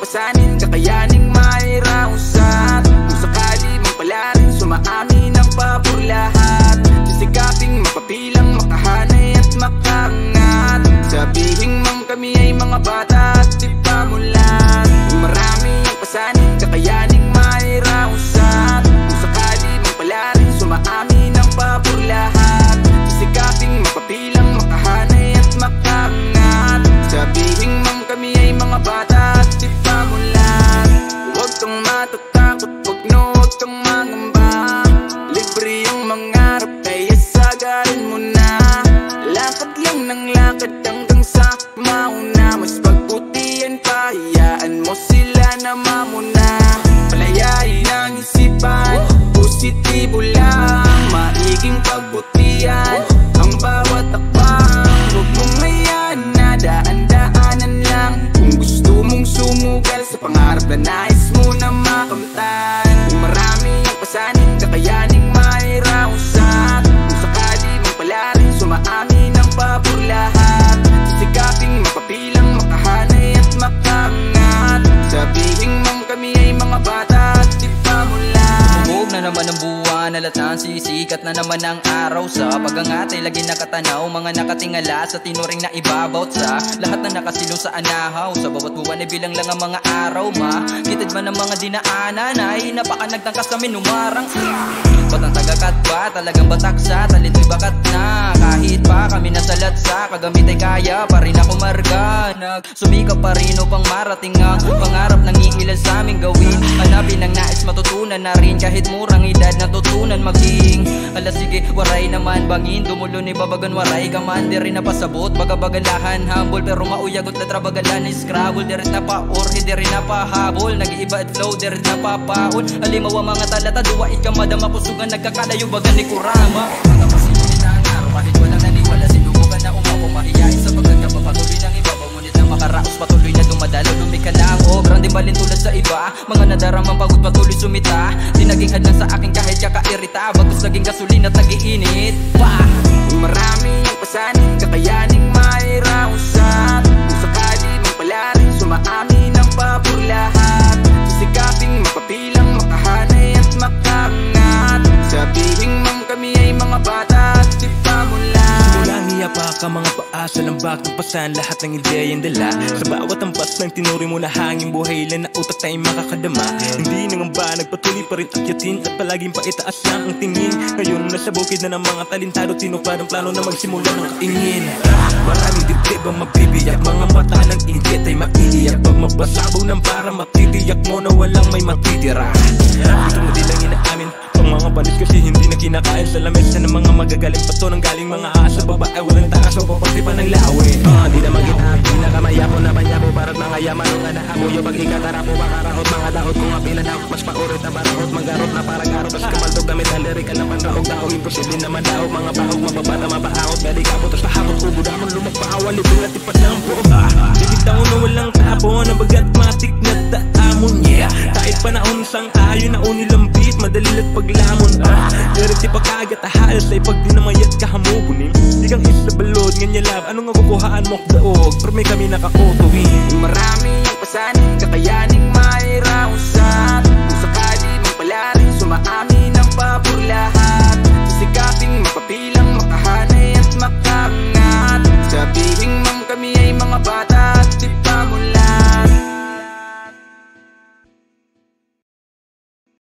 pasanin, kakayaning mairausat. Kung sakali mang pala rin sumaamin ang pabor lahat, sisikaping mapapilang, makahanay at makaangat. Sabihing mang kami ay mga bata at di pamulan. Kung marami ang pasanin, kakayaning mairausat. Kung sakali mang pala rin sumaamin ang pabor lahat, sisikaping mapapilang, makahanay at makaangat. Sabihing mang kami ay mga bata at di pamulan. Huwag kang matatakot, huwag kang mangamba. Libre yung mangarap, kaya sagarin mo na. Lakad lang ng lakad hanggang sa mauna. Mas pagbutihan pa, hayaan mo sila na mamuna. Palayain ang isipan, positibo lang. Maiging pagbutihan ang bawat takbang. Huwag mong hayaan na daan-daanan lang. Kung gusto mong sumugal sa pangarap na nais mo na makamtan. Kung marami ang pasanin, kakayaning mairausat. Kung sakali mang pala rin sumaamin ang pabor lahat, sisikaping mapapilang, makahanay at makaangat. Sabihing mang kami ay mga bata at di pamulan. Bumog na naman ang buwan, nalatang sisikat na naman ang araw. Sa pagangat ay lagi nakatanaw, mga nakatingala sa tinuring na ibabawt sa lahat na nakasilong sa anahaw. Sa bawat buwan ay bilang lang ang mga araw, makitid man ang mga dinaanan ay napaka nagtangkas kami numarang. Ba't ang tagakat ba? Talagang batak sa talito'y bakat na. Kahit pa kami nasalat sa kagamit ay kaya pa rin ako marga. Nagsumikap pa rin upang marating ang pangarap ng iilan sa aming gawin. Hanapin ang nais matutunan na rin kahit murang edad natutunan maging. Ala sige, waray naman bangin, dumulo ni babagan waray gaman. Di rin napasabot, bagabagalahan humble pero mauyagot na trabagalan. Scrabble, di rin napaor, di rin napahabol. Nag-iiba at flow, di rin napapaon. Alimaw ang mga talata, duwait ka madama kusugan. Nagkakalayo bagan ni Kurama. Matapasin na ang araw kahit walang naniwala. Sinubukan na umapo, mahiyain sa pagkagkapapatuloy ng iba. Ngunit na makaraos, patuloy na dumadalo. Lumika lang, obrang di balin tulad sa iba. Mga nadaramang pagod patuloy sumita. Di naging hadlang sa akin kahit kakairita. Bagos naging gasolina at nagiinit pa. Kung marami ang pasanin, kakayaning mairausat. Kung sakali mang pala rin sumaamin ang pabor lahat, sisikaping mapapilang, makahanay at makaangat. Sabihing mang kami ay mga bata at di pamulan. Walang hiya pa ka mga paasa ng bakang pasan, lahat ng ideyang dala. Sa bawat ampas ng tinuri mo na hangin buhay lang na utak tayong makakadama. Hindi nang ba nagpatuloy pa rin akyatin at palaging paitaas lang ang tingin. Ngayon nasa bukid na ng mga talintado, tinupad ang plano na magsimula ng kaingin. Maraming dibdib ang mabibiyak, mga mata ng inggit ay maiiyak. Pag mabasabaw ng para matitiyak mo na walang may matitira. Gusto mo din lang inaamin pang mga balis kasi hindi na kinakain sa lamesa ng mga magagaling pato ng galing mga asa babae walang takas o papagti pa ng lawi. Di na mag-itap, pinakamaya ko na banya ko para't mga yaman o nga naamuyo. Pag ikatara po bakarahot mga daot kung apila na mas paurit na barahot magarot na parang garot. Tas kamaldog damit ang lirikal ng panraog daog imposible naman daog mga bahog mababata mabahaot bali kapot tas tahakot ubod amon lumagpahawa libing at ipat ng buog. Bibitaw na walang tapo na bagat matik na taamon yeah. Kahit panahon sang ayo na unilambit madali at paglamon pa. Dirit di pagkagat ahayos ay pag dinamayat ka hamubunin. Di kang isla balod nganya lab ano nga kukuhaan mo daog pero may kami nakautuwin. Marami ang pasanin,